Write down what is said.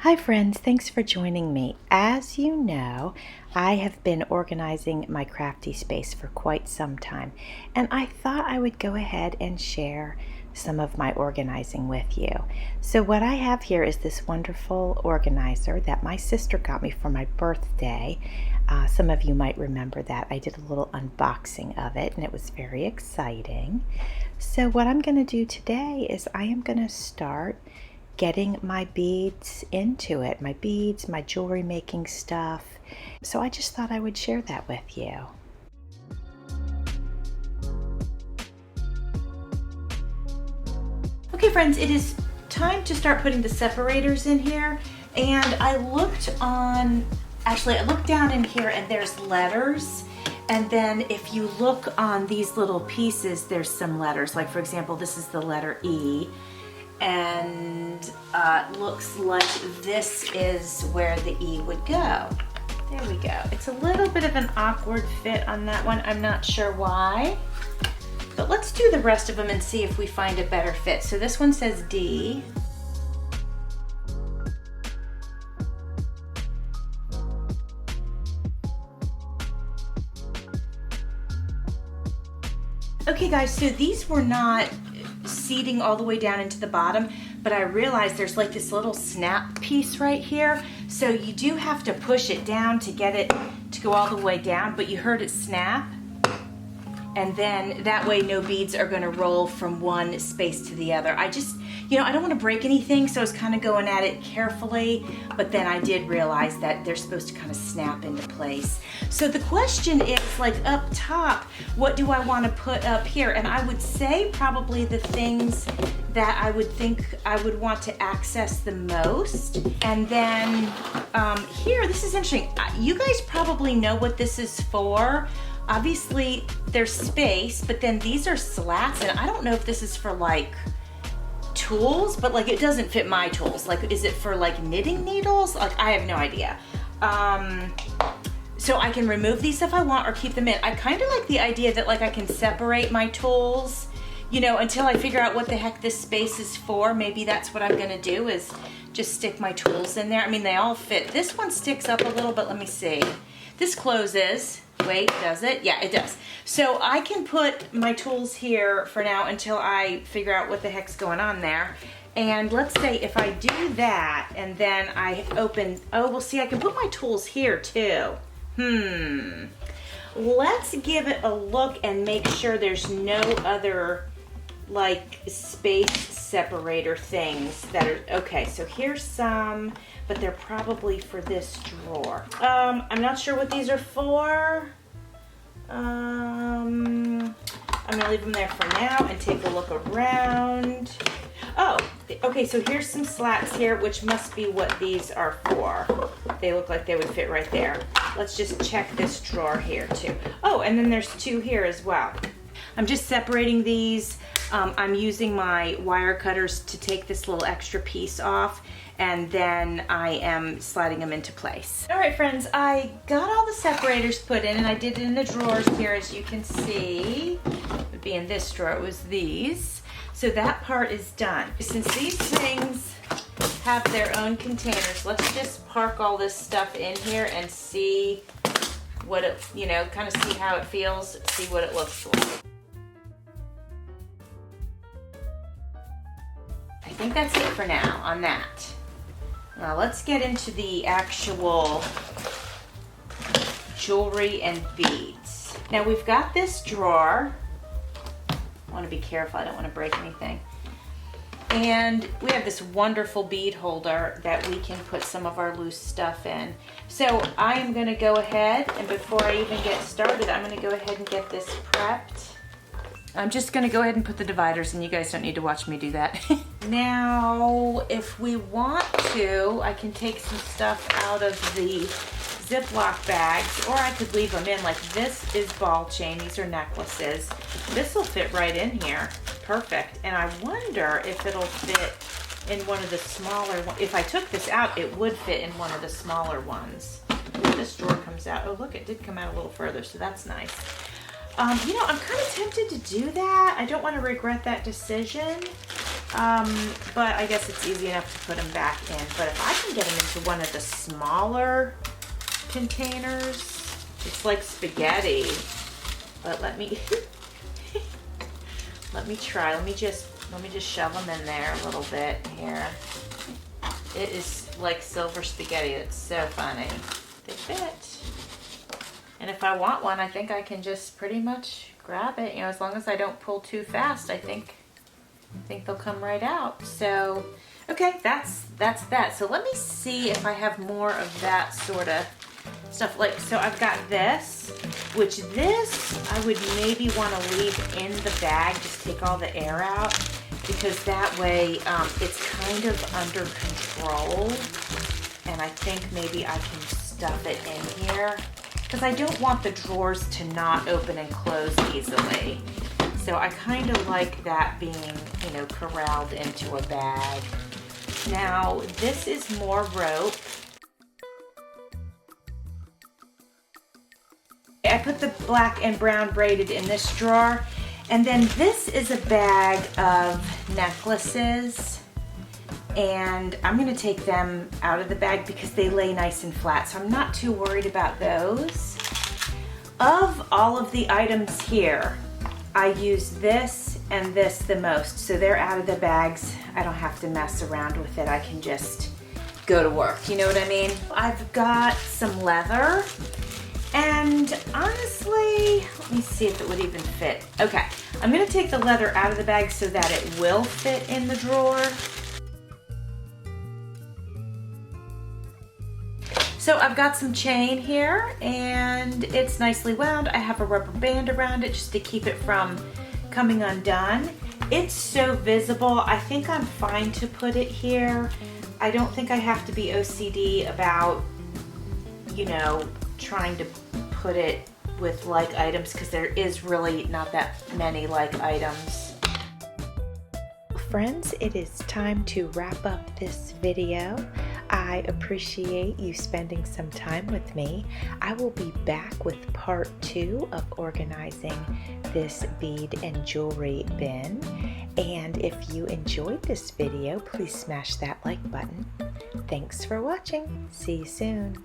Hi friends, thanks for joining me. As you know, I have been organizing my crafty space for quite some time, and I thought I would go ahead and share some of my organizing with you. So what I have here is this wonderful organizer that my sister got me for my birthday. Some of you might remember that. I did a little unboxing of it and it was very exciting. So what I'm going to do today is I am going to start getting my beads into it, my beads, my jewelry making stuff. So I just thought I would share that with you. Okay friends, it is time to start putting the separators in here. And I looked down in here and there's letters. And then if you look on these little pieces, there's some letters. Like for example, this is the letter E. And looks like this is where the E would go. There we go. It's a little bit of an awkward fit on that one. I'm not sure why. But let's do the rest of them and see if we find a better fit. So this one says D. Okay guys, so these were not seating all the way down into the bottom, but I realized there's like this little snap piece right here. So you do have to push it down to get it to go all the way down, but you heard it snap. And then that way no beads are gonna roll from one space to the other. I just, I don't wanna break anything, so I was kind of going at it carefully, but then I did realize that they're supposed to kind of snap into place. So the question is, like up top, what do I wanna put up here? And I would say probably the things that I would think I would want to access the most. And then here, this is interesting. You guys probably know what this is for. Obviously there's space, but then these are slats, and I don't know if this is for like tools, but like it doesn't fit my tools. Like, is it for like knitting needles? Like, I have no idea. So I can remove these if I want or keep them in. I kind of like the idea that like I can separate my tools, until I figure out what the heck this space is for. Maybe that's what I'm gonna do, is just stick my tools in there. I mean, they all fit. This one sticks up a little, but let me see. This closes. Wait, does it? Yeah, it does. So I can put my tools here for now until I figure out what the heck's going on there. And let's say if I do that and then I open, oh, well see, I can put my tools here too. Let's give it a look and make sure there's no other like space separator things that are, okay, so here's some, but they're probably for this drawer. I'm not sure what these are for. I'm gonna leave them there for now and take a look around. Oh, okay, so here's some slats here, which must be what these are for. They look like they would fit right there. Let's just check this drawer here too. Oh, and then there's two here as well. I'm just separating these. I'm using my wire cutters to take this little extra piece off, and then I am sliding them into place. All right, friends, I got all the separators put in, and I did it in the drawers here, as you can see. It would be in this drawer, it was these. So that part is done. Since these things have their own containers, let's just park all this stuff in here and see what it, kind of see how it feels, see what it looks like. I think that's it for now on that. Now let's get into the actual jewelry and beads. Now we've got this drawer. I want to be careful, I don't want to break anything. And we have this wonderful bead holder that we can put some of our loose stuff in. So I am going to go ahead, and before I even get started, I'm going to go ahead and get this prepped. I'm just gonna go ahead and put the dividers in. You guys don't need to watch me do that. Now, if we want to, I can take some stuff out of the Ziploc bags, or I could leave them in. Like this is ball chain, these are necklaces. This will fit right in here, perfect. And I wonder if it'll fit in one of the smaller ones. If I took this out, it would fit in one of the smaller ones. This drawer comes out. Oh look, it did come out a little further, so that's nice. I'm kind of tempted to do that. I don't want to regret that decision. but I guess it's easy enough to put them back in. But if I can get them into one of the smaller containers, it's like spaghetti. But let me let me try. Let me just shove them in there a little bit here. It is like silver spaghetti. It's so funny. They fit. And if I want one, I think I can just pretty much grab it. You know, as long as I don't pull too fast, I think they'll come right out. So, okay, that's that. So let me see if I have more of that sort of stuff. Like, so I've got this, which this I would maybe want to leave in the bag, just take all the air out, because that way it's kind of under control. And I think maybe I can stuff it in here, because I don't want the drawers to not open and close easily. So I kind of like that being, you know, corralled into a bag. Now, this is more rope. I put the black and brown braided in this drawer. And then this is a bag of necklaces. And I'm gonna take them out of the bag because they lay nice and flat. So I'm not too worried about those. Of all of the items here, I use this and this the most. So they're out of the bags. I don't have to mess around with it. I can just go to work. You know what I mean? I've got some leather. And honestly, let me see if it would even fit. Okay, I'm gonna take the leather out of the bag so that it will fit in the drawer. So I've got some chain here and it's nicely wound. I have a rubber band around it just to keep it from coming undone. It's so visible. I think I'm fine to put it here. I don't think I have to be OCD about, you know, trying to put it with like items, because there is really not that many like items. Friends, it is time to wrap up this video. I appreciate you spending some time with me. I will be back with part 2 of organizing this bead and jewelry bin. And if you enjoyed this video, please smash that like button. Thanks for watching. See you soon.